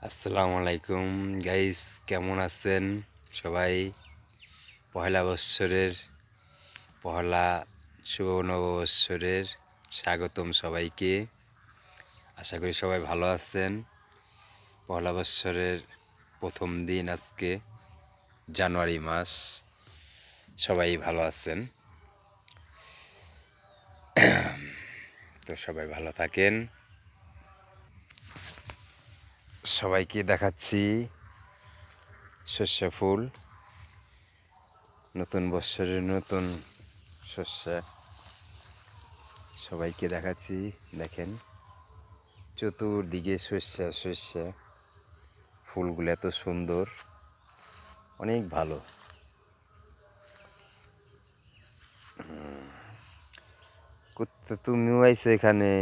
আসসালামু আলাইকুম গাইস, কেমন আছেন সবাই? পহেলা বৎসরের পহেলা শুভ নববৎসরের স্বাগতম সবাইকে। আশা করি সবাই ভালো আছেন। পহেলা বৎসরের প্রথম দিন আজকে, জানুয়ারি মাস। সবাই ভালো আছেন, তো সবাই ভালো থাকেন। সবাইকে দেখাচ্ছি শস্য ফুল, নতুন বৎসরের নতুন শস্য সবাইকে দেখাচ্ছি। দেখেন চতুর্দিকে শস্য, ফুলগুলো এত সুন্দর, অনেক ভালো। কুত্তা তুমিও আইছো এখানে?